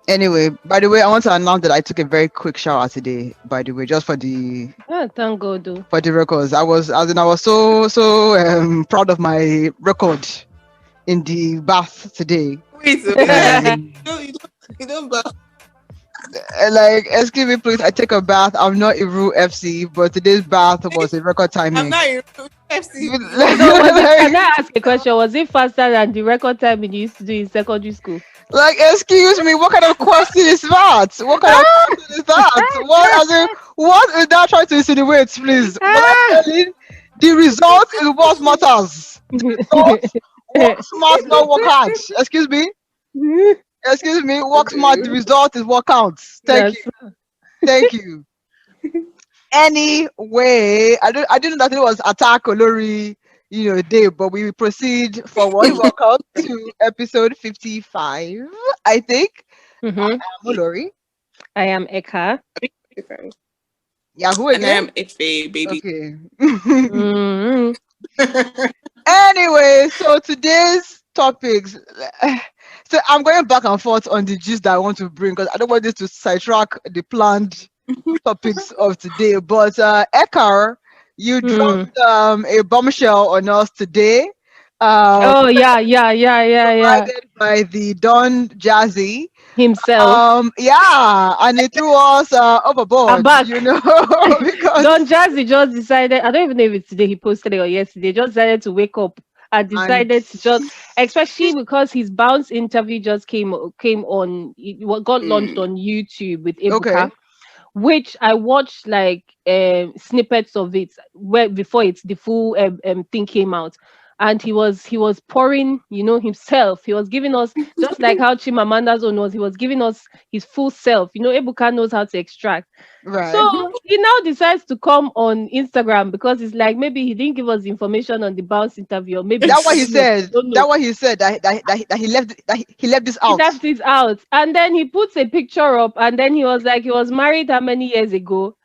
Anyway, by the way, I want to announce that I took a very quick shower today. By the way, just Oh, thank God, though. for the records, I was so proud of my record in the bath today. Wait, so Um, you don't back. like, excuse me, please. I take a bath. I'm not a Ru FC, but today's bath was a record I'm timing. not in FC. So was it? Can like, I ask a question? Was it faster than the record time you used to do in secondary school? excuse me, what kind of question is that? What kind of Ah! question is that? What is that trying to insinuate, please? Was I Ah! telling the result is what matters? The result, work smart, not work hard. Excuse me? Excuse me, work smart, the result is what counts. Thank you. Yes. Thank you. Anyway, I didn't know that it was attack Olori, day, but we will proceed forward. Welcome to episode 55, I think. I Mm-hmm. am Olori. I am Eka. Yeah, who And again? I'm Ife, baby. Okay. Mm-hmm. Anyway, so today's topics. So I'm going back and forth on the gist that I want to bring because I don't want this to sidetrack the planned topics of today. But Ekar, you Mm. dropped a bombshell on us today. Oh yeah, yeah, yeah, yeah, yeah. Provided by the Don Jazzy. Himself. Yeah, and it threw us I'm overboard, back. because Don Jazzy just decided. I don't even know if it's today he posted it or yesterday. Just decided to wake up and and decided to just, especially because his bounce interview just came on. Got launched Mm. on YouTube with okay. Ebuka, which I watched like snippets of it where before it's the full thing came out. And he was pouring, himself. He was giving us just like how Chimamanda's own was. He was giving us his full self. Ebuka knows how to extract. Right. So he now decides to come on Instagram because it's like maybe he didn't give us information on the bounce interview, or maybe That I what he don't know. I said. don't know. That what he said that he left this He out. left it out, and then he puts a picture up, and then he was like, he was married how many years ago,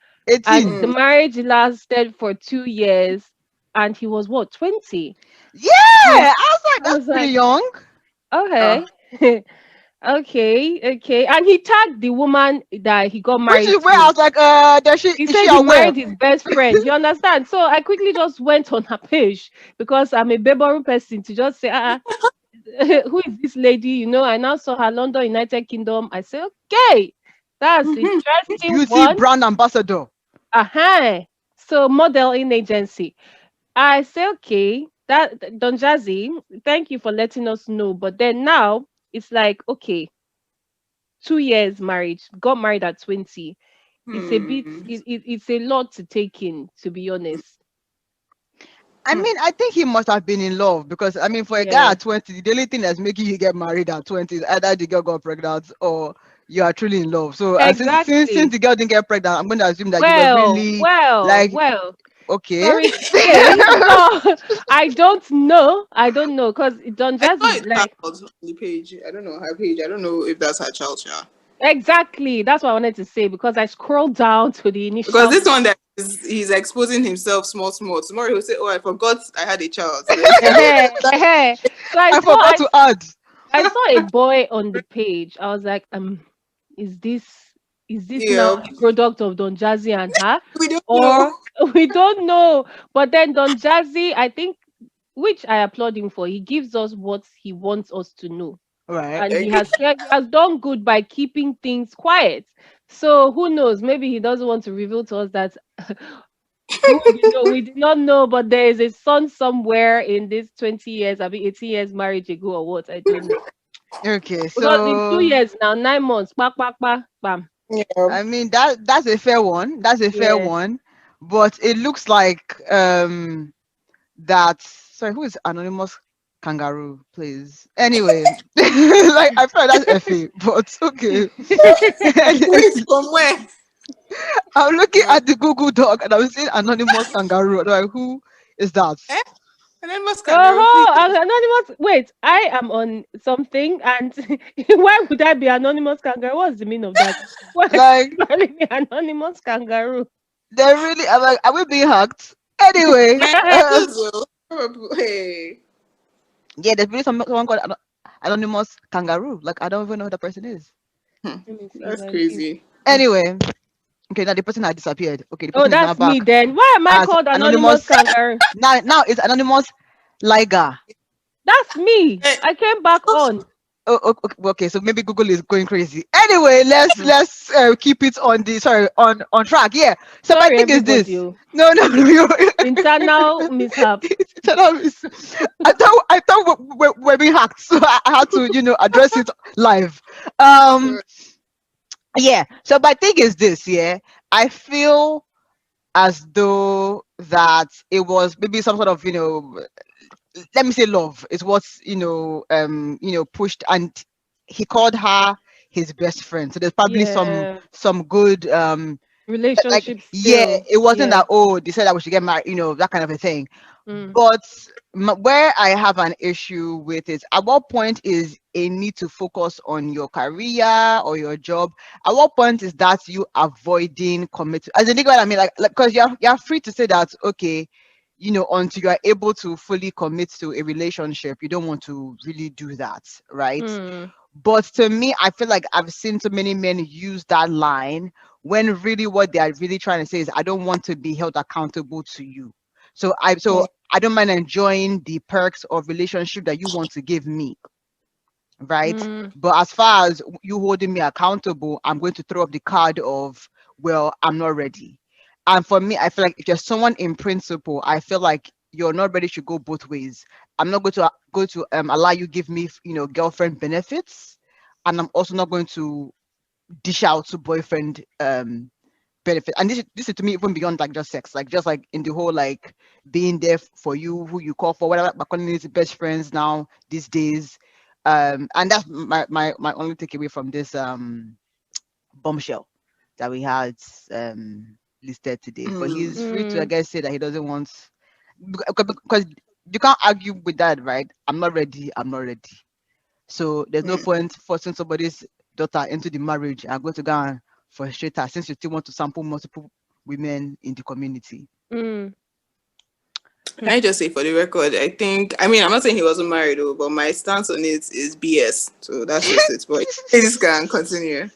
and 18. the Mm. marriage lasted for 2 years, and he was what, 20? Yeah, And I was like, I that's was pretty like, young. Ah. okay, okay, and he tagged the woman that he got Which married is where I to. was like, He is she said he aware? married his best friend. You understand? So I quickly just went on her page because I'm a Beboru person to just say, who is this lady? I now saw her London, United Kingdom. I said, okay, that's interesting Beauty one. brand ambassador. Uh-huh. So modeling agency. I say, okay, Don Jazzy, thank you for letting us know. But then now it's like, okay, 2 years marriage, got married at 20. It's a bit, Hmm. it's a lot to take in, to be honest. I Hmm. mean, I think he must have been in love because I mean, for a guy Yeah, at 20, the only thing that's making you get married at 20 is either the girl got pregnant or you are truly in love. So, and since exactly. the girl didn't get pregnant, I'm going to assume that you were Well, really well, like, well. okay. Sorry to say, so I don't know. I don't know because Don I Jazz saw is a like, child on the page. I don't know her page. I don't know if that's her child, yeah. exactly. That's what I wanted to say because I scrolled down to the Because initial. this one that is he's exposing himself small, small. Tomorrow he'll say, "Oh, I forgot I had a child." So then, So I I saw forgot to add. I saw a boy on the page. I was like, is this now yeah, a product of Don Jazzy and her, we don't know. or we don't know? But then Don Jazzy, I think, which I applaud him for, he gives us what he wants us to know, Right. and he has done good by keeping things quiet. So who knows? Maybe he doesn't want to reveal to us that who we did not know, but there is a son somewhere in this 20 years, I mean 18 years marriage ago or what, I don't know. Okay. Because in two So, years now, 9 months, bam. Yeah. I mean, that's a fair one. That's a fair Yeah. one. But it looks like that, sorry, who is anonymous kangaroo, please? Anyway, like I feel like that's Effie, but okay. Wait, from where? I'm looking Uh, at the Google Doc and I'm seeing anonymous kangaroo. I'm like, who is that? eh? And then must kangaroo, please. Oh, anonymous. Wait, I am on something, and why would I be anonymous kangaroo? What's the meaning of that? Why are Like, you calling me anonymous kangaroo? they're really, I'm like, are we being hacked? Anyway, Man, will. Hey. yeah, there's really someone called anonymous kangaroo. Like, I don't even know who the person is. Hmm. Let me see. That's Like if crazy. Anyway, okay, now the person had disappeared. Okay, the oh, person is now that's back me then. Why am I as called anonymous anonymous. kangaroo? Now it's anonymous Liger. That's me. Eh, I came back oh, on. Okay, so maybe Google is going crazy. Anyway, let's keep it on the sorry on track. Yeah. So my Sorry, thing is everybody. this. Oh. No, no, no. You, Internal mishap. I thought we're being hacked, so I had to address it live. Um, yeah. So my thing is this. Yeah, I feel as though that it was maybe some sort of let me say love is what's pushed, and he called her his best friend, so there's probably Yeah. some good like, Relationship yeah, still. it wasn't Yeah. that, oh, they said that we should get married, that kind of a thing. Mm. But where I have an issue with is, at what point is a need to focus on your career or your job? At what point is that you avoiding commitment? As in, you know what I mean? Like, because you're free to say that, okay, until you are able to fully commit to a relationship, you don't want to really do that, right? Mm. But to me, I feel like I've seen so many men use that line when really what they are really trying to say is, I don't want to be held accountable to you. So I don't mind enjoying the perks of relationship that you want to give me, right? Mm. But as far as you holding me accountable, I'm going to throw up the card of, well, I'm not ready. And for me, I feel like if you're someone in principle, I feel like you're not ready to go both ways. I'm not going to allow you give me, girlfriend benefits, and I'm also not going to dish out to boyfriend benefit. And this is to me even beyond like just sex, like just like in the whole like being there for you, who you call for, whatever. But calling it best friends now these days. And that's my only takeaway from this bombshell that we had listed today. But mm. he's free to, I Mm. guess, say that he doesn't want, because you can't argue with that, right? I'm not ready. I'm not ready. So there's no Mm. point forcing somebody's daughter into the marriage and go to go and frustrate her, since you still want to sample multiple women in the community. Mm. Can I just say for the record, I mean, I'm not saying he wasn't married though, but my stance on it is BS. So that's just it. But this can continue.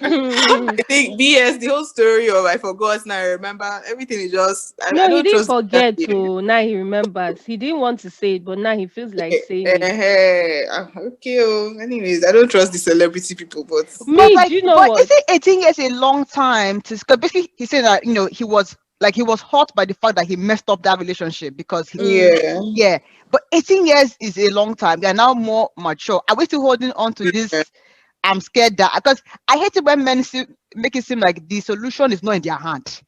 Mm. I think BS, the whole story of I forgot now I remember, everything is just I No, he don't didn't trust that forget thing. to. Now he remembers. He didn't want to say it, but now he feels like saying it. Okay. Oh. Anyways, I don't trust the celebrity people, but But Me, do you know but what? isn't 18 years a long time to? Because basically he said that he was hurt by the fact that he messed up that relationship, because Mm. yeah. yeah. But 18 years is a long time. They are now more mature. Are we still holding on to Yeah. this? I'm scared that, because I hate it when men make it seem like the solution is not in their hand.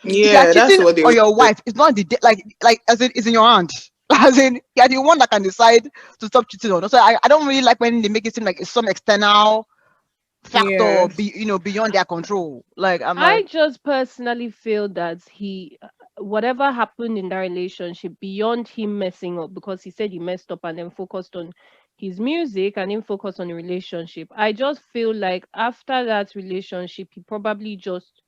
If you are Yeah, that's cheating what they on will your do. wife, it's not like as in it's in your hand. As in, you're the one that can decide to stop cheating on. So I don't really like when they make it seem like it's some external factor Yeah. beyond their control. Like, I'm I like, just personally feel that whatever happened in that relationship, beyond him messing up, because he said he messed up and then focused on his music and then focused on the relationship. I just feel like after that relationship, he probably just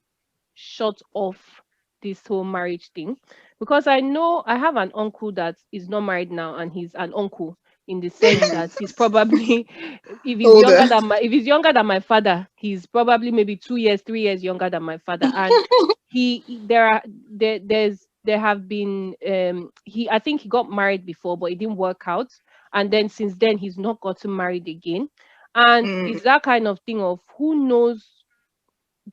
shut off this whole marriage thing, because I know I have an uncle that is not married now, and he's an uncle in the sense Mm. that he's probably Older. if he's younger than my father, he's probably maybe 2 years 3 years younger than my father. And there are there have been he I think he got married before, but it didn't work out, and then since then he's not gotten married again. And Mm. it's that kind of thing of who knows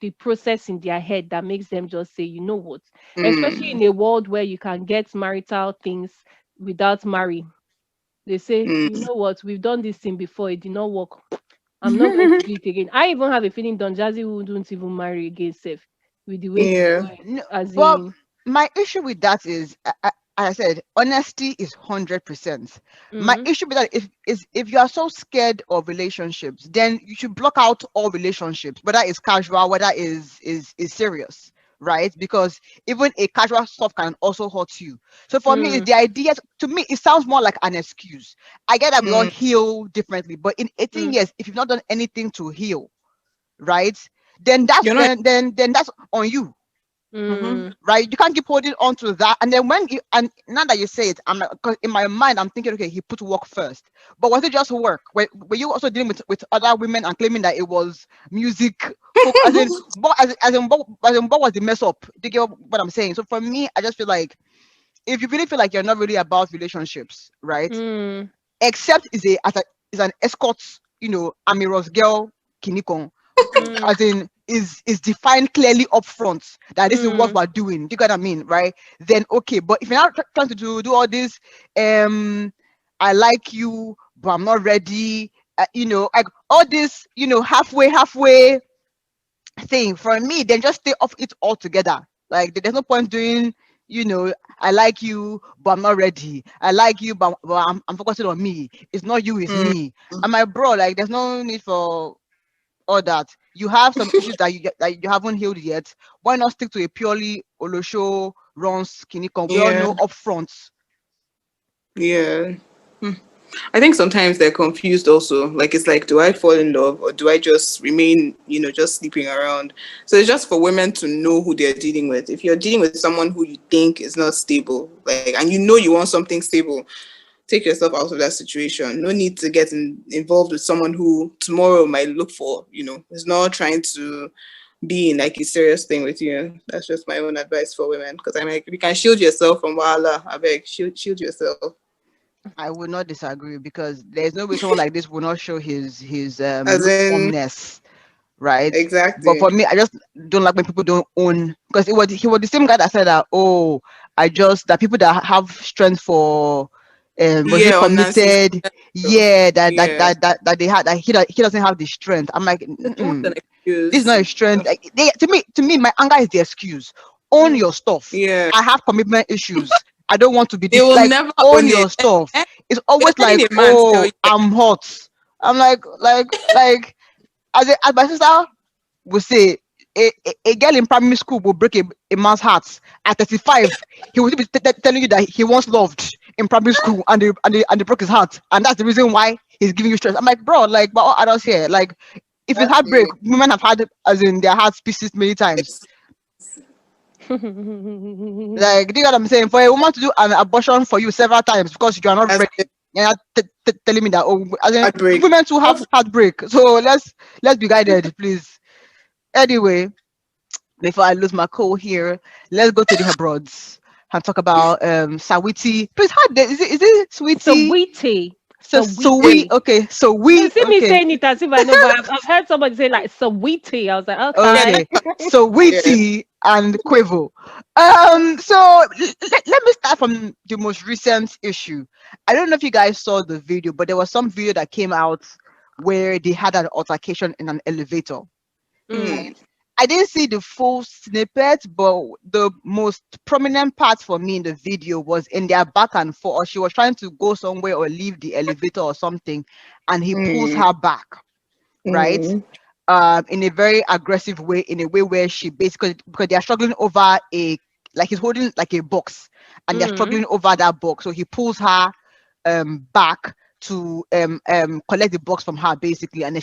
the process in their head that makes them just say, you know what, especially Mm. in a world where you can get marital things without marrying. They say, you Mm. know what, we've done this thing before, it did not work. I'm not going to do it again. I even have a feeling Don Jazzy wouldn't even marry again, safe, with the way he's Yeah. going. no, As but in, my issue with that is, as I said, honesty is 100%. My mm, issue with that is if you are so scared of relationships, then you should block out all relationships, whether it's casual, whether is serious, right? Because even a casual stuff can also hurt you. So for me, it's mm, the idea. To me, it sounds more like an excuse. I get that we all Mm. heal differently, but in 18 mm, years, if you've not done anything to heal, right, then that's You're not then that's on you. Mm-hmm. right? You can't keep holding on to that. And then when you, and now that you say it, I'm like, 'cause in my mind, I'm thinking, okay, he put work first. But was it just work? Were you also dealing with other women and claiming that it was music? As in, what was the mess up? Do you get what I'm saying? So for me, I just feel like if you really feel like you're not really about relationships, right? Mm. Except is an escort, I'm a Ross girl, Kinikon, Mm. as in is defined clearly up front that this is what Mm. we're doing. Do you get what I mean? Right? Then okay, but if you're not trying to do all this, um I like you, but I'm not ready, like all this, halfway thing for me, then just stay off it altogether. Like there's no point doing, I like you, but I'm not ready. I like you, but I'm focusing on me. It's not you, it's Mm. me. And my bro, like there's no need for all that. You have some issues that you haven't healed yet. Why not stick to a purely Olosho runs Kinikon? We all Yeah. know upfront. Yeah. I think sometimes they're confused also. Like it's like, do I fall in love or do I just remain, just sleeping around? So it's just for women to know who they're dealing with. If you're dealing with someone who you think is not stable, like, and you know you want something stable, take yourself out of that situation. No need to get involved with someone who tomorrow might look for, is not trying to be in like a serious thing with you. That's just my own advice for women. Because I'm like, if you can shield yourself from wahala, I beg, shield yourself. I would not disagree because there's no way someone like this will not show his As in, lukewarmness, right? But exactly. for me, I just don't like when people don't own, because he was the same guy that said that, oh, I just that people that have strength for was it Yeah, on Nancy's. committed, yeah, Yeah. that they had, that he doesn't have the strength. I'm like, It's not an this is excuse. not a strength. Like, to me, my anger is the excuse. Own Mm. your stuff. Yeah. I have commitment issues. I don't want to be They will like, never own own it. your stuff. Eh? It's You're always letting like, a man tell oh, you that. I'm hot. I'm like as my sister would say, a girl in primary school will break a man's heart. At 35, he will be telling you that he once loved in primary school, and they broke his heart, and that's the reason why he's giving you stress. I'm like, bro, like, but all adults here, like, if it's heartbreak, Exactly. women have had, as in, their hearts pieces many times. It's Like, do you know what I'm saying? For a woman to do an abortion for you several times because you are not as a ready, you're not telling me that, oh, as in, heartbreak. women to have heartbreak. So let's be guided, please. Anyway, before I lose my cool here, let's go to the Hebrods and talk about Saweetie. Please, is it Sweetie? Sweetie. So we Sweetie. okay. So You we see me okay. saying it as if I know, but I've heard somebody say like sweetie. I was like, Yeah, okay. Okay, so yeah. Witty and Quavo. So let me start from the most recent issue. I don't know if you guys saw the video, but there was some video that came out where they had an altercation in an elevator. Mm. Mm. I didn't see the full snippet, but the most prominent part for me in the video was in their back and forth. She was trying to go somewhere or leave the elevator or something, and he pulls Mm. her back, right? Mm. In a very aggressive way, in a way where she basically, because they are struggling over like he's holding like a box, and they're Mm. struggling over that box. So he pulls her back to collect the box from her basically, and then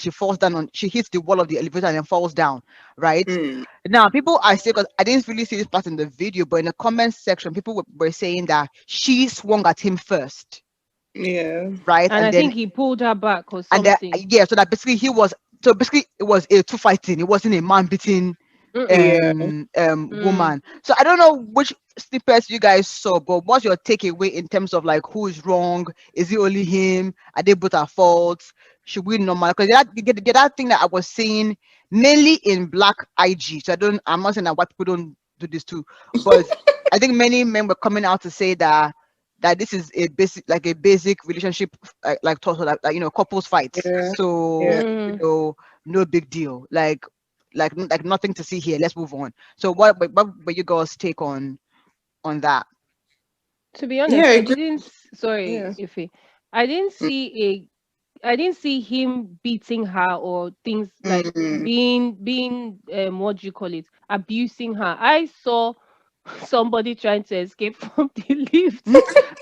she hits the wall of the elevator and then falls down, right? Mm. Now people are saying, because I didn't really see this part in the video, but in the comment section people were saying that she swung at him first, Yeah. right? And I think he pulled her back or And then something. yeah, so that basically it was a two fighting. It wasn't a man beating Mm-mm. Yeah. Mm. woman. So I don't know which snippets you guys saw, but what's your takeaway in terms of like who is wrong? Is it only him? Are they both at fault? Should we normal? Because that thing that I was saying mainly in black IG. So I'm not saying that white people don't do this too, but I think many men were coming out to say that this is a basic relationship, like talk, like couples fights. Yeah. So Yeah. Mm. no big deal. Like nothing to see here. Let's move on. So what you guys take on that? To be Yeah, I honest, I agree. didn't. Sorry, Yeah. Ife. I didn't Mm. see I didn't see him beating her or things like Mm. being what do you call it, abusing her. I saw somebody trying to escape from the lift,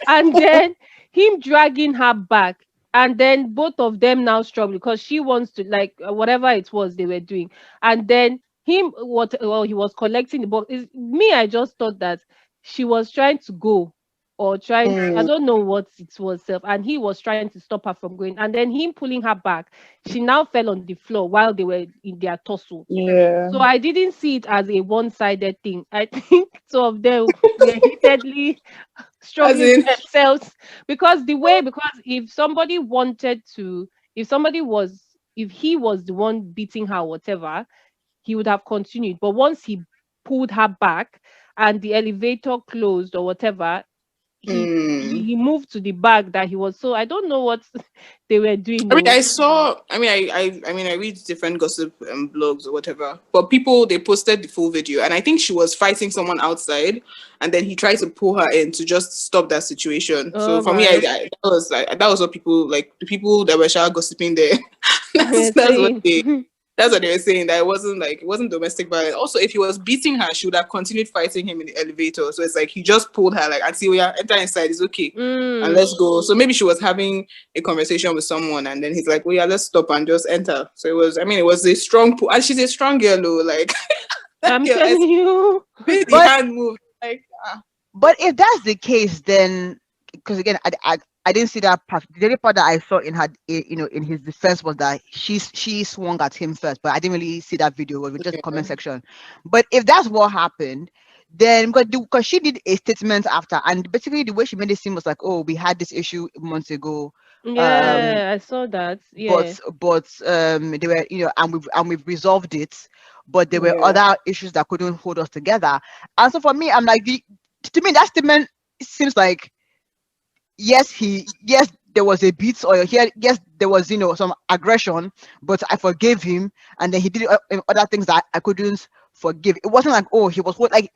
and then him dragging her back, and then both of them now struggle because she wants to like whatever it was they were doing, and then him what well he was collecting the box. Is me, I just thought that she was trying to go, or trying to, I Mm, don't know what it was self, and he was trying to stop her from going, and then him pulling her back, she now fell on the floor while they were in their tussle. yeah. So I didn't see it as a one-sided thing. I think two of them were heatedly As struggling with in, themselves, because the way, because if somebody wanted to, if somebody was, if he was the one beating her, whatever, he would have continued. But once he pulled her back and the elevator closed or whatever, he mm. he moved to the back that he was. So I don't know what they were doing. I mean, No. I mean, I read different gossip blogs or whatever, but people they posted the full video, and I think she was fighting someone outside, and then he tried to pull her in to just stop that situation. So All for me, right. that was what people like the people that were shower gossiping there. We're That's what saying. they were saying, that it wasn't domestic violence. Also, if he was beating her, she would have continued fighting him in the elevator. So it's like he just pulled her like, and see, we are enter inside, it's okay, and Mm. let's go. So maybe she was having a conversation with someone, and then he's like, "Well, yeah, let's stop and just enter." So it was, I mean, it was a strong pull, and she's a strong girl, though. Like that I'm girl, as telling you. made the But hand move, like if that's the case, then because again, I didn't see that part. The only part that I saw in her, in his defense was that she swung at him first, but I didn't really see that video. It was just yeah, comment section. But if that's what happened, then because she did a statement after, and basically the way she made it seem was like, oh, we had this issue months ago. Um, Yeah, I saw that. but Yeah. they were, and we've resolved it, but there were yeah. other issues that couldn't hold us together. And so for me, I'm like, to me that statement seems like, yes, there was a beat, or here, yes, there was, some aggression, but I forgave him, and then he did other things that I couldn't forgive. It wasn't like, oh, he was like,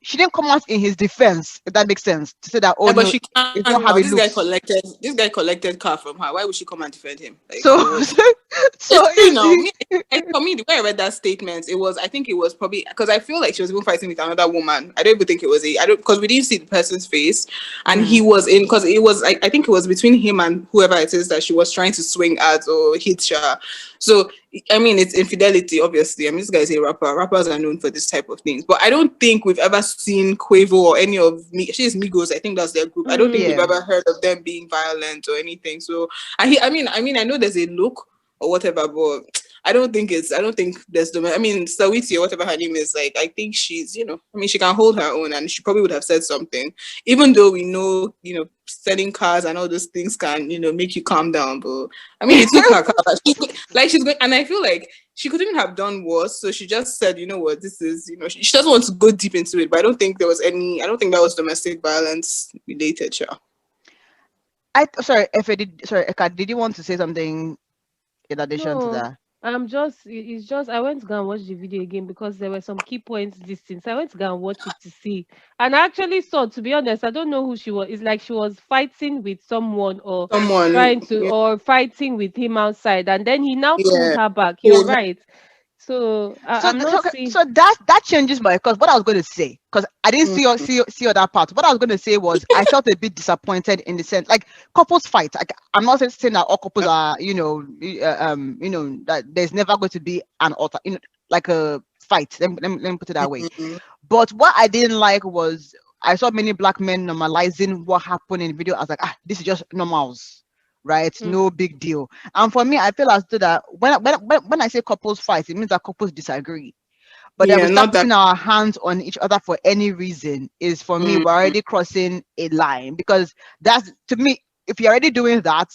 she didn't come out in his defense, if that makes sense, to say that, oh But no, she it's can't not how now. it looks. This guy collected car from her. Why would she come and defend him? Like So for what? so It's true you now. see. For me, the way I read that statement, I think it was probably because I feel like she was even fighting with another woman. I don't even think it was I don't, because we didn't see the person's face, and he Mm. was in, because it was, I think it was between him and whoever it is that she was trying to swing at or hit her. So I mean, it's infidelity, obviously. I mean, this guy is a rapper. Rappers are known for this type of things. But I don't think we've ever seen Quavo or any of me. She's Migos. I think that's their group. I don't think we've Mm. Yeah. ever heard of them being violent or anything. So I mean, I know there's a look or whatever, but I don't think there's the, I mean, Saweetie or whatever her name is, like, I think she's, I mean, she can hold her own, and she probably would have said something, even though we know, selling cars and all those things can, make you calm down. But I mean, it took her car. Like she's going, and I feel like she couldn't have done worse. So she just said, you know what, this is, she doesn't want to go deep into it, but I don't think that was domestic violence related, sure. Sorry, if I did, sorry, Eka, did you want to say something in addition to No, that? I'm just, it's just, I went to go and watch the video again because there were some key points distinct. So I went to go and watch it to see. And I actually saw, to be honest, I don't know who she was. It's like she was fighting with someone, or Someone, trying to, yeah, or fighting with him outside. And then he now pulled yeah, her back. You're hold her. right. So So, I'm not so, seeing. so that changes my, because what I was going to say, because I didn't Mm, see other part. What I was going to say was I felt a bit disappointed in the sense, like, couples fight. Like, I'm not saying that all couples are, that there's never going to be an alter, like a fight. Let me put it that way. mm, But what I didn't like was I saw many black men normalizing what happened in the video. I was like, this is just normals, right? Mm, No big deal. And for me, I feel as though that when I say couples fight, it means that couples disagree. But that we yeah, start not that. putting our hands on each other for any reason is, for me, we're Mm, already crossing a line, because that's, to me, if you're already doing that,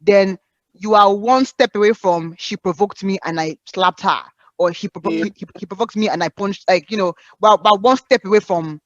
then you are one step away from she provoked me and I slapped her, or yeah, he provoked me and I punched, like, we're one step away from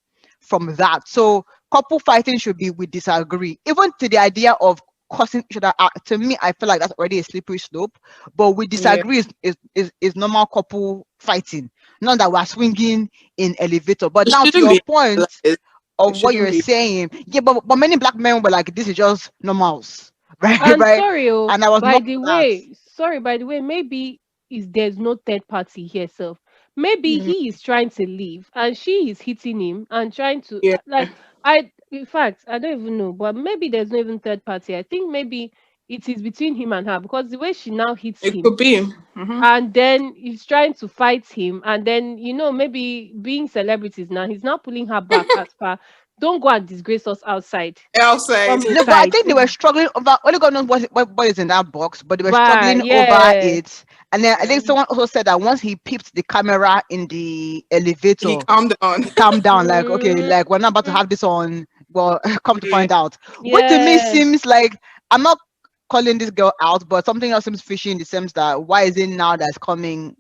that. So couple fighting should be we disagree, even to the idea of cussing each other out. To me, I feel like that's already a slippery slope. But we yeah. disagree is normal couple fighting, not that we're swinging in elevator. But It now, to shouldn't your be point like, it of what shouldn't you're be. saying, yeah, but many black men were like, this is just normals, right? and Right. sorry, oh, And I was by not the for that. way, sorry, by the way, maybe is there's no third party here, so maybe Mm, he is trying to leave and she is hitting him and trying to, yeah, like, I, in fact, I don't even know, but maybe there's no even third party. I think maybe it is between him and her, because the way she now hits It him, could be. Mm-hmm. and then he's trying to fight him, and then maybe being celebrities now, he's now pulling her back as far. Don't go and disgrace us outside. Outside. Come No, but I inside. think they were struggling over. Only God knows what is in that box, but they were But struggling over yeah. it. And then I Yeah. think someone also said that once he peeped the camera in the He elevator, calmed down. he calmed down. Like, okay, Mm, like we're not about to have this on. Well, come to Yeah. find out, which to me yeah. seems like, I'm not calling this girl out, but something else seems fishy in the sense that why is it now that's coming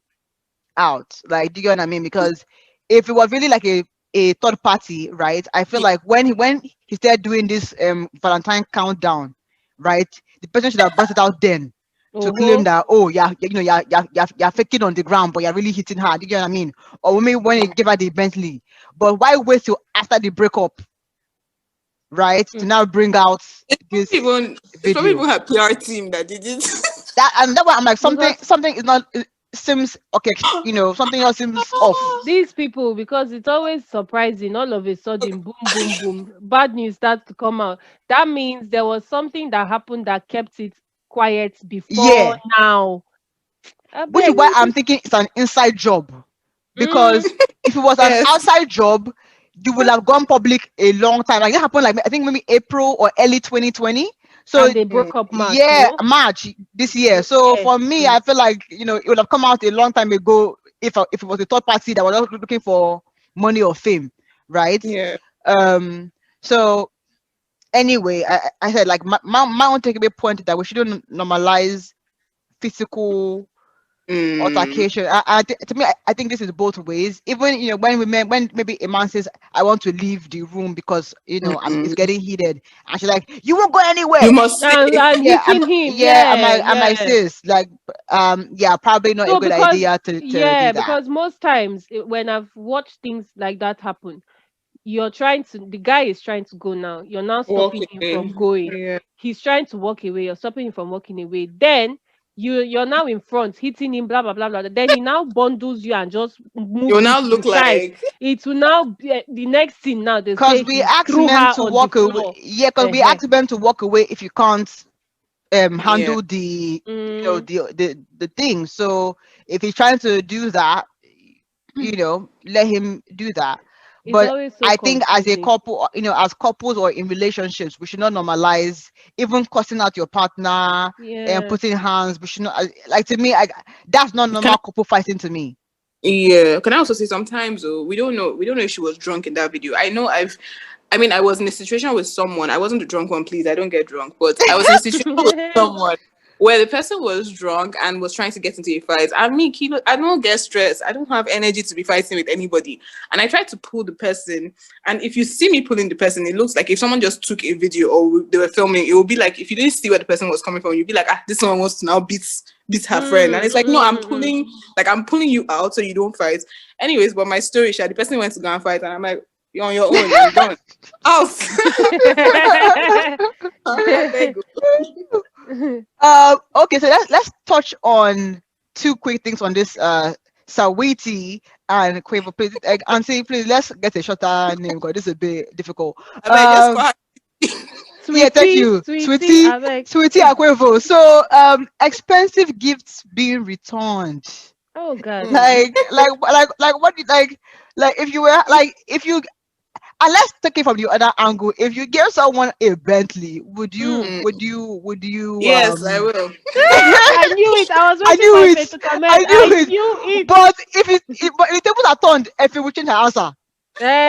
out? Like, do you get what I mean? Because if it was really like a third party, right? I feel Yeah. like when he started doing this Valentine countdown, right? The person should have brought it out then to claim Oh. that, oh yeah, you're faking on the ground, but you're really hitting hard. Do you get what I mean? Or maybe when he gave her the Bentley. But why wait till after the breakup, right? To now bring out It's this probably even it's probably video. even her PR team that did it. That, and that one, I'm like, something Because something is not, it seems okay, something else seems off. these people, because it's always surprising, all of a sudden, boom, boom, boom, bad news starts to come out. That means there was something that happened that kept it quiet before Yeah. now. I Which is beg. why I'm thinking it's an inside job. Mm, Because if it was an Yes. outside job, you would have gone public a long time. Like that happened, like I think maybe April or early 2020. So and they Mm. broke up March, yeah, no? March this year. So Yeah. for me, Mm. I feel like it would have come out a long time ago if it was a third party that was not looking for money or fame, right? Yeah. Um. So anyway, I said like my own takeaway point is that we shouldn't normalize physical Mm. altercation. To me, I think this is both ways. Even when maybe a man says, "I want to leave the room because it's Mm. getting heated," and she's like, "You won't go You anywhere." must say. And Yeah, hitting him. yeah, Yeah, I'm like, yeah. sis, like, yeah, probably not a No, good because idea to do that. because most times when I've watched things like that happen, the guy is trying to go now. You're now Walk stopping him from away. going. Yeah. He's trying to walk away. You're stopping him from walking away. Then you're now in front, hitting him, blah blah blah blah. Then he now bundles you and just You'll moves you now to the look side. like It will now be the next thing. Now they Cause say we he ask threw men her to on the walk away. floor. Yeah, cause we Uh-huh. ask men to walk away if you can't yeah. handle the Mm, the thing. So if he's trying to do that, let him do that. it's But always so I think as a confusing. couple, as couples or in relationships, we should not normalize even cussing out your partner and Yeah. putting hands. We should not, like, to me, that's not Can normal couple fighting to me. Yeah. Can I also say sometimes though, we don't know if she was drunk in that video. I mean, I was in a situation with someone. I wasn't the drunk one, please. I don't get drunk, but I was in a situation with someone where the person was drunk and was trying to get into a fight. And me, Kilo, I don't get stressed. I don't have energy to be fighting with anybody. And I tried to pull the person. And if you see me pulling the person, it looks like if someone just took a video or they were filming, it would be like if you didn't see where the person was coming from, you'd be like, this one wants to now beat her friend. And Mm, it's like, no, mm. I'm pulling you out so you don't fight. Anyways, but my story, the person went to go and fight, and I'm like, you're on your own. I'm done. Out. I beg Okay, so let's touch on two quick things on this Saweetie and Quavo. Please, Auntie, please, let's get a shorter name because this is a bit difficult. I beg, just call Um, her. yeah, thank Sweetie, you, sweetie, Sweetie, avec. Sweetie and Quavo. So, expensive gifts being returned. Oh God. Like what? Like if you were like if you and let's take it from the other angle. If you give someone a Bentley, would you Mm. Mm. would you would you Yes, I will. I knew it. I was I waiting knew for it. Ife to comment. I I knew it. knew it. But if the tables are turned, if you would change her answer.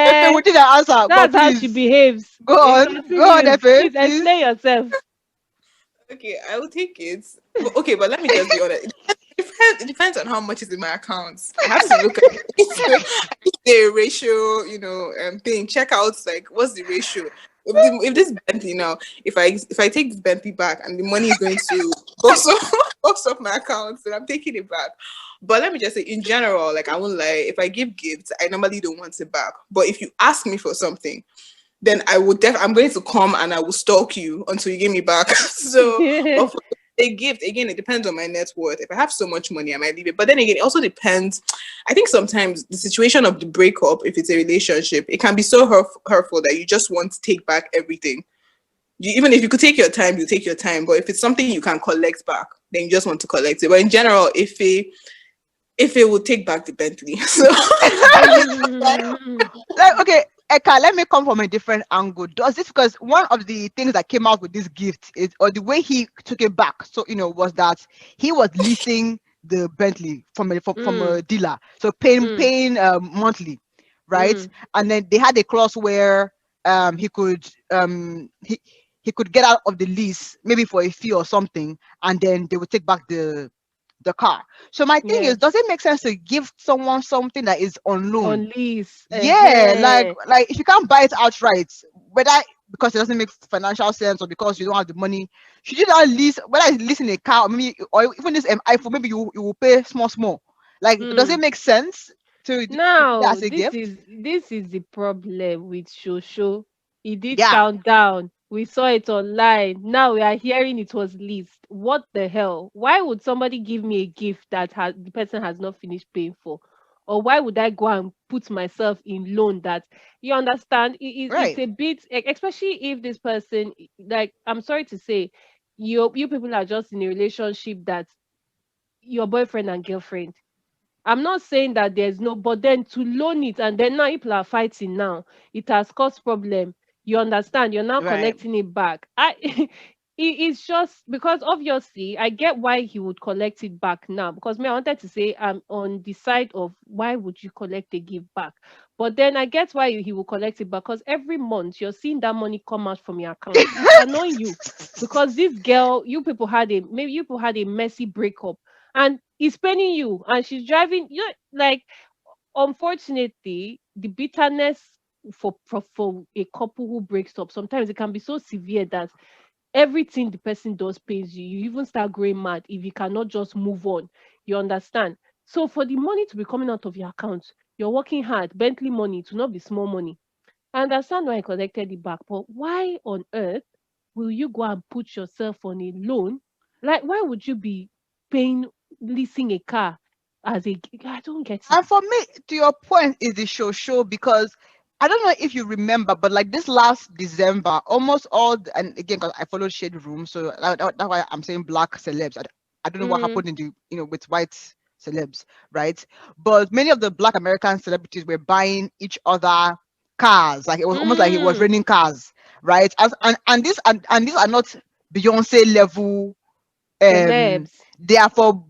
If you Eh, would change her answer, but that's how she please behaves. go It on, continues. Efe, Please please. explain yourself. Okay, I will take it. Okay, but let me just be honest. It depends on how much is in my account. I have to look at the ratio, thing. Check out like what's the ratio. If this Bentley now, if I take this Bentley back and the money is going to also goes off my account, then I'm taking it back. But let me just say, in general, like I won't lie, if I give gifts, I normally don't want it back. But if you ask me for something, then I would I'm going to come and I will stalk you until you give me back. So, but for a gift, again, it depends on my net worth. If I have so much money, I might leave it. But then again, it also depends. I think sometimes the situation of the breakup, if it's a relationship, it can be so hurtful that you just want to take back everything. even if you could take your time, you take your time. But if it's something you can collect back, then you just want to collect it. But in general, if it will take back the Bentley, so Like, okay, Eka, let me come from a different angle. Does this, because one of the things that came out with this gift is, or the way he took it back, so was that he was leasing the Bentley from a dealer, so paying monthly, right? mm. And then they had a clause where he could he could get out of the lease maybe for a fee or something, and then they would take back the car. So my thing is, does Yes. it make sense to give someone something that is on loan? On lease. Yeah, Uh-huh. like if you can't buy it outright, whether because it doesn't make financial sense or because you don't have the money, should you not lease, whether it's leasing a car or maybe, or even this iPhone, maybe you will pay small. Like, does it Mm. make sense to do that Now, as a gift? this is the problem with Shosho. He did Yeah, countdown. We saw it online. Now we are hearing it was leased. What the hell? Why would somebody give me a gift that the person has not finished paying for? Or why would I go and put myself in loan that, you understand? It's right. a bit, especially if this person, like, I'm sorry to say, you people are just in a relationship that your boyfriend and girlfriend. I'm not saying that there's no, but then to loan it and then now people are fighting now, it has caused problem. You understand? You're now Right. collecting it back. It's just because obviously I get why he would collect it back now. Because me, I wanted to say I'm on the side of why would you collect a gift back, but then I get why he will collect it back because every month you're seeing that money come out from your account. It's annoying you because this girl, you people had a messy breakup and it's paining you and she's driving you know, like unfortunately the bitterness for a couple who breaks up sometimes it can be so severe that everything the person does pains you. You even start growing mad if you cannot just move on. You understand? So for the money to be coming out of your account, you're working hard, Bentley money, to not be small money. I understand why I collected it back, but why on earth will you go and put yourself on a loan? Like, why would you be paying leasing a car as a? I don't get it. And for me, to your point, is the show because I don't know if you remember, but like this last December, almost and again, because I followed Shade Room, so that's why I'm saying black celebs. I don't know what Mm, happened in the with white celebs, right? But many of the black American celebrities were buying each other cars, like it was almost like it was mm, raining cars, right? And these are not Beyonce level, celebs. they are for,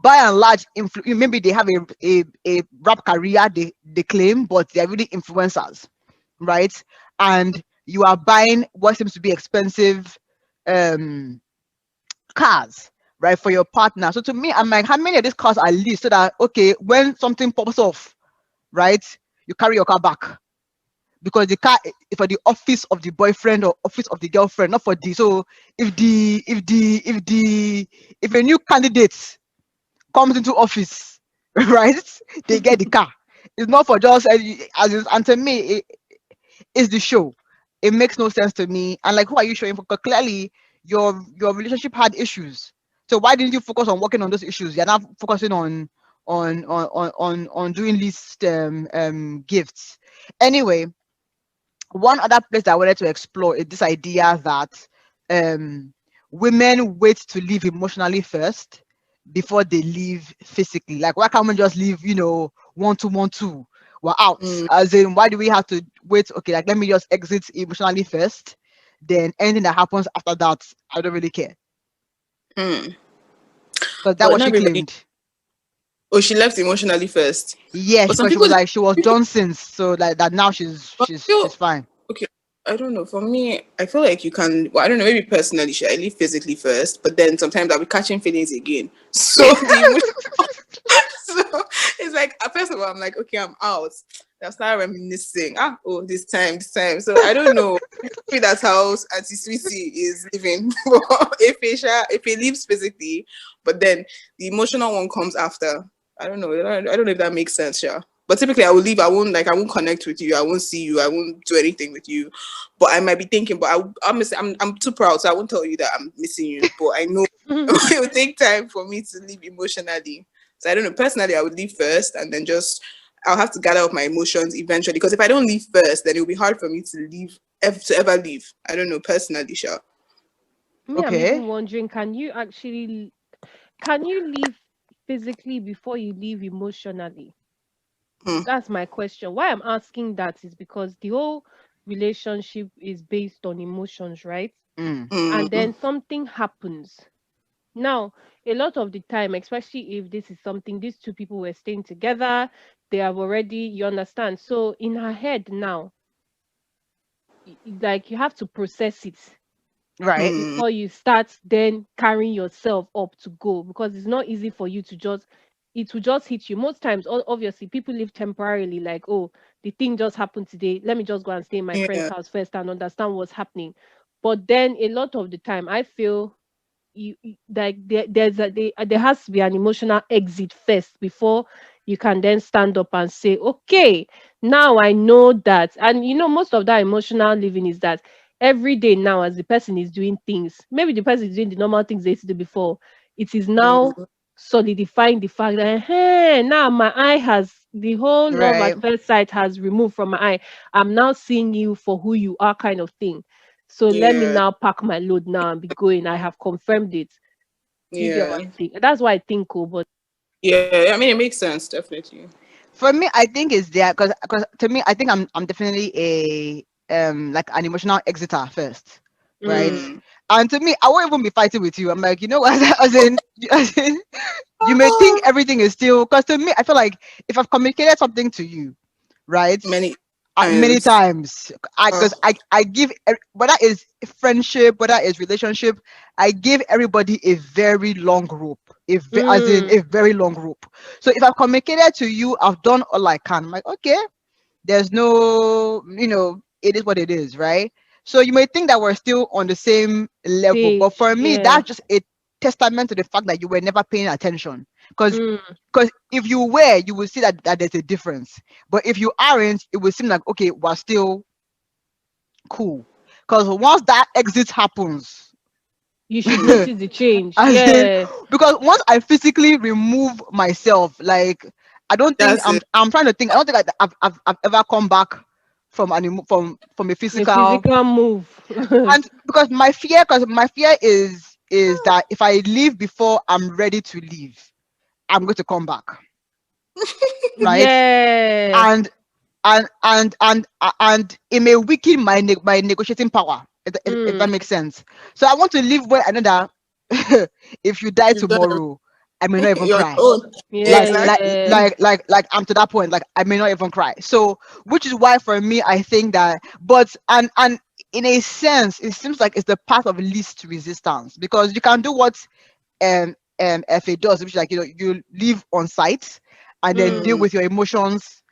by and large, maybe they have a rap career, they claim, but they are really influencers, right? And you are buying what seems to be expensive um cars, right, for your partner. So to me, I'm like, how many of these cars are leased so that, okay, when something pops off, right, you carry your car back, because the car is for the office of the boyfriend or office of the girlfriend, not for the. So if a new candidate comes into office, right, they get the car. It's not for just and to me, it's the show. It makes no sense to me. And like, who are you showing for? Because clearly your relationship had issues. So why didn't you focus on working on those issues? You're not focusing on doing these gifts. Anyway, one other place that I wanted to explore is this idea that um, women wait to live emotionally first before they live physically. Like, why can't we just live, one, two? We're out. mm, As in, why do we have to wait? Okay, like, let me just exit emotionally first. Then anything that happens after that, I don't really care. mm. Because that's But what not she everybody. claimed. Oh, she left emotionally first. Yeah, But some because she people, was like, she was done since. So like that now she's fine. okay, I don't know. For me, I feel like you can. Well, I don't know. Maybe personally, should I leave physically first? But then sometimes I'll be catching feelings again. So the emotion. So it's like, first of all, I'm like, okay, I'm out. I'll start reminiscing. Oh, this time. So I don't know. Maybe that's how Auntie Sweetie is living. If he leaves physically, but then the emotional one comes after. I don't know. I don't know if that makes sense, yeah. But typically, I will leave. I won't connect with you. I won't see you. I won't do anything with you. But I might be thinking, but I'm too proud, so I won't tell you that I'm missing you. But I know it will take time for me to leave emotionally. So I don't know. Personally, I would leave first, and then I'll have to gather up my emotions eventually. Because if I don't leave first, then it will be hard for me to leave to ever leave. I don't know, personally, sure. Me, I'm Okay. even wondering, can you leave physically before you leave emotionally? Hmm. That's my question. Why I'm asking that is because the whole relationship is based on emotions, right? Mm. And Mm. then something happens. Now, a lot of the time, especially if this is something, these two people were staying together, they have already, you understand. So in her head now, like you have to process it Right. Mm. before you start then carrying yourself up to go, because it's not easy for you to just, it will just hit you most times. Obviously people live temporarily, like, oh, the thing just happened today, let me just go and stay in my friend's Yeah. house first and understand what's happening. But then a lot of the time I feel like there has to be an emotional exit first before you can then stand up and say, okay, now I know that. And most of that emotional living is that every day now, as the person is doing things, maybe the person is doing the normal things they used to do before, it is now Mm. solidifying the fact that, hey, now my eye has, the whole love Right. at first sight has removed from my eye. I'm now seeing you for who you are, kind of thing. So let me Yeah. now pack my load now and be going. I have confirmed it. Do you get what Yeah. I think? That's why I think, oh, but Yeah. I mean, it makes sense, definitely. For me, I think it's there because to me, I think I'm definitely a like an emotional exiter first, right? mm, Mm. And to me, I won't even be fighting with you. I'm like, you know what? As in, you may think Oh, everything is still because to me, I feel like if I've communicated something to you, right? many Many times. times I Oh, because I give whether it's friendship, whether it's relationship, I give everybody a very long rope, as in mm, a very long rope. So if I've communicated to you, I've done all I can. I'm like, okay, there's no, it is what it is, right? So you may think that we're still on the same level, but page, for me yeah. that's just a testament to the fact that you were never paying attention. because Mm, because if you were, you will see that there's a difference. But if you aren't, it will seem like, okay, we're still cool. Because once that exit happens, you should notice the change. as in, Yeah. because once I physically remove myself, like I don't think that's it. I'm trying to think. I don't think I've ever come back from from a A physical. physical move. And because my fear is that if I leave before I'm ready to leave, I'm going to come back, right? Yeah. And and it may weaken my negotiating power, if that Mm, makes sense. So I want to live where I know that if you die You've done tomorrow, I may not even your cry. own. yeah, like Exactly. like yeah. like I'm to that point, like I may not even cry. So which is why for me I think that, but and in a sense it seems like it's the path of least resistance, because you can do what FA does, which is like, you live on site and then deal Mm, Mm. with your emotions,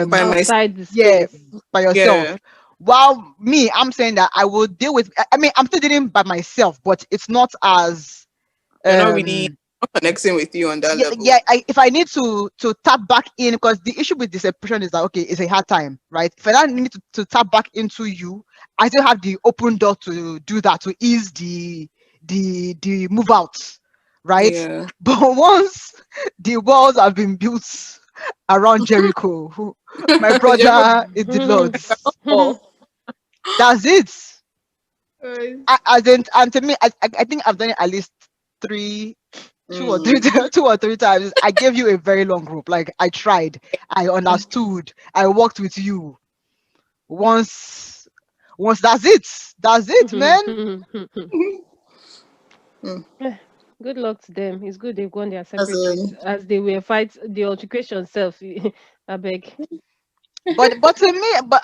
By my outside the yeah, space. by yeah, yourself. While me, I'm saying that I will deal with, I mean, I'm still dealing by myself, but it's not as you're not really um not connecting with you on that yeah, level. yeah. If I need to tap back in, because the issue with depression is that, okay, it's a hard time, right? If I now need to tap back into you, I still have the open door to do that, to ease the move out, right? Yeah. But once the walls have been built around Jericho, my Jericho, brother is the Lord's. oh, That's it. guys. And to me, I think I've done it at least three, two or three, Mm. 2 or 3 times. I gave you a very long rope. Like I tried, I understood, I worked with you. Once, once that's it, man. Mm. Eh, good luck to them. It's good they've gone their As separate ways. As they were fight the altercation self. I beg. But to me,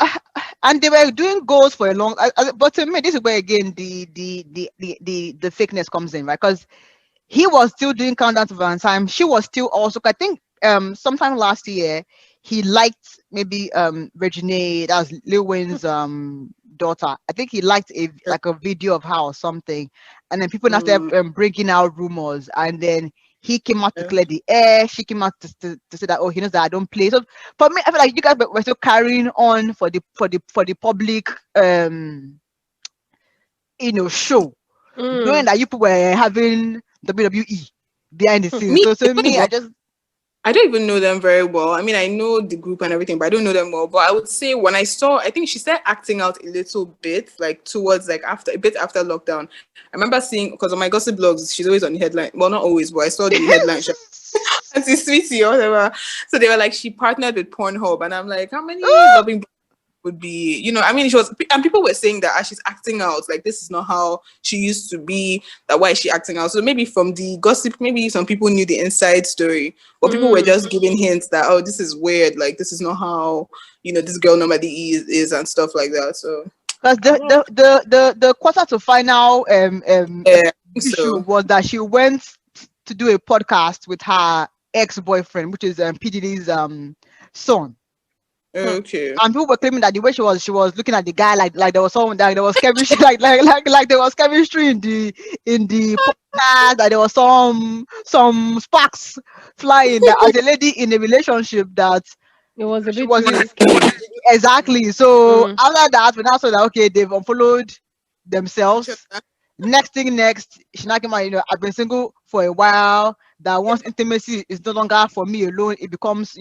and they were doing goals for a long. But to me, this is where again the fakeness comes in, right? Because he was still doing countdown to Valentine. She was still also, I think, sometime last year he liked maybe Regine, that's Lil Wayne's daughter. I think he liked a video of her or something, and then people now started mm, bringing out rumors, and then he came out to yeah. clear the air. She came out to say that, oh, he knows that I don't play. So for me, I feel like you guys were still carrying on for the public show, knowing Mm. that you people were having WWE behind the scenes. Me, So to even me, if I just I don't even know them very well. I mean, I know the group and everything, but I don't know them well. But I would say when I saw, I think she started acting out a little bit, like towards like after a bit after lockdown. I remember seeing because on my gossip blogs, she's always on the headline. Well, not always, but I saw the headline. Auntie Sweetie or whatever. So they were like, she partnered with Pornhub, and I'm like, how many loving would be, I mean, she was, and people were saying that as she's acting out, like this is not how she used to be, that why is she acting out? So maybe from the gossip, maybe some people knew the inside story, but people were just giving hints that, oh, this is weird, like this is not how, this girl normally is and stuff like that. So Because I don't know. the quarter to final Yeah, I think issue so. was that she went to do a podcast with her ex-boyfriend, which is P Diddy's son. Okay. And people were claiming that the way she was looking at the guy, like there was someone, like there was chemistry, like there was chemistry in the podcast, that there was some sparks flying, that as a lady in a relationship, that It was a she bit wasn't risky. exactly. So Mm. after that, we now saw that okay, they've unfollowed Each themselves. other. Next thing next, she now came out, I've been single for a while. That once intimacy is no longer for me alone, it becomes,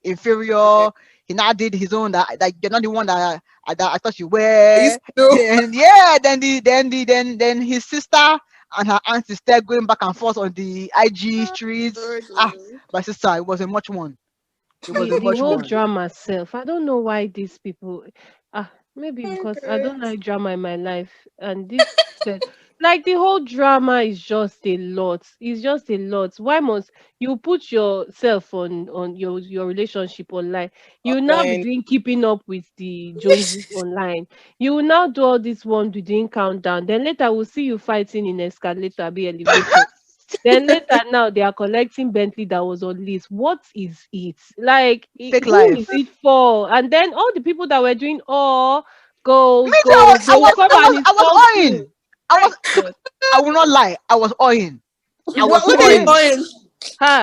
inferior. He now did his own, that you're not the one that I thought you I used were. to know. Then yeah, then his sister and her aunt is still going back and forth on the IG streets. God, My sister, it was a much one. It was a The much whole one. drama self. I don't know why these people. Maybe oh because I don't God. like drama in my life, and this said, like the whole drama is just a lot. It's just a lot. Why must you put yourself on your relationship online? You will now be Online. doing keeping up with the Joneses online. You will now do all this one doing countdown. Then later we'll see you fighting in escalator, be elevator. Then later now they are collecting Bentley that was on list. What is it? Like Fake who is life. it for? And then all the people that were doing Me goals, too. goals, they will come and I was insult you. owing. I My was. God. I will not lie. I was owing. I was What are you Mhm. owing. doing?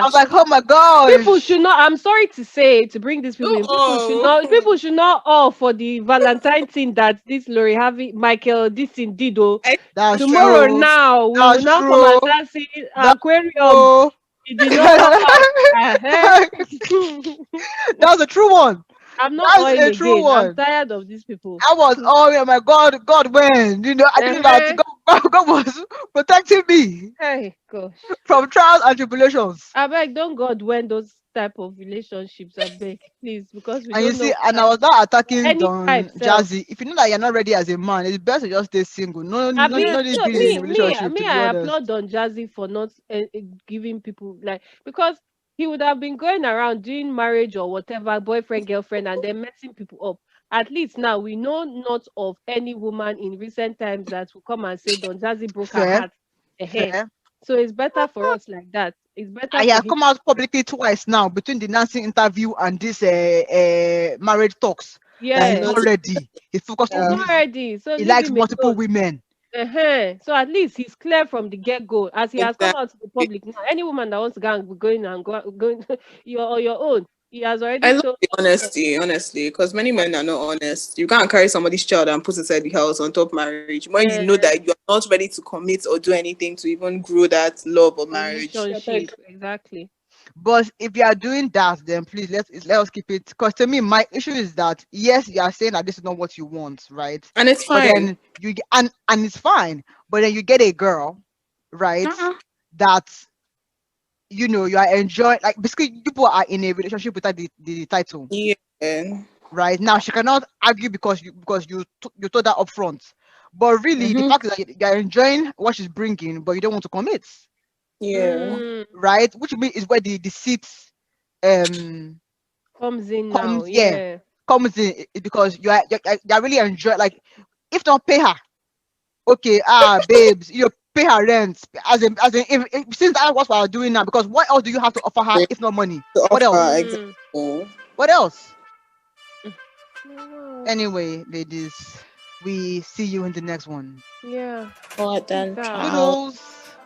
I Ha. was like, oh my People should gosh. not, I'm sorry to say, to bring these people in, Oh, people should not all for the Valentine thing that this Lori Harvey Michael this thing did. Oh. I That's think Tomorrow true. now we will That's now come and true. start saying That's aquarium. true. It did not work out. That's a true one. I'm not That's oil a true again. I'm one. tired of these people. I was, oh yeah, my God, God when, I didn't know that Uh-huh. God was protecting me Hey, gosh. from trials and tribulations. I beg, don't God when those type of relationships. I beg, please, because we And you don't see, know and I was not attacking any Don type self. Jazzy. If you know that you're not ready as a man, it's best to just stay single. No, I no, be no need no being in a me relationship. To be I honest, applaud Don Jazzy for not giving people like because he would have been going around doing marriage or whatever boyfriend girlfriend and then messing people up. At least now we know not of any woman in recent times that will come and say Don Jazzy broke her fair, heart. Eh. fair. So it's better for us like that. It's better I for have him. come out publicly twice now between the Nancy interview and this marriage talks that I he's Yes, not noticed. ready. He's focused he's on Um, not music. ready. So He leave likes him multiple alone. women. So at least he's clear from the get go, as he has come exactly. out to the public now. Any woman that wants to go and be going and going your on your own, he has I already love told. the honesty, honestly, because many men are not honest. You can't carry somebody's child and put inside the house on top marriage when you know Uh, that you're not ready to commit or do anything to even grow that love or marriage. I relationship beg. exactly. But if you are doing that, then please let us keep it. Because to me, my issue is that yes, you are saying that this is not what you want, right? And it's But fine. then and it's fine. But then you get a girl, right? Uh-uh. That you are enjoying. Like basically, people are in a relationship without the title, Yeah. right? Now she cannot argue because you told her upfront. But really, the Mm-hmm. fact is that you're enjoying what she's bringing, but you don't want to commit, Yeah. Mm, right? Which means is where the deceit um comes in now, comes, yeah, yeah. comes in, because you're really enjoy, like, if not pay her, okay, babes, pay her rent, as in if since that's what we're doing now, because what else do you have to offer her To if not money? What offer, else? Mm. exactly. What else? Mm. No, Anyway, ladies, we see you in the next one. yeah. What Peace then, out. child? Toodles.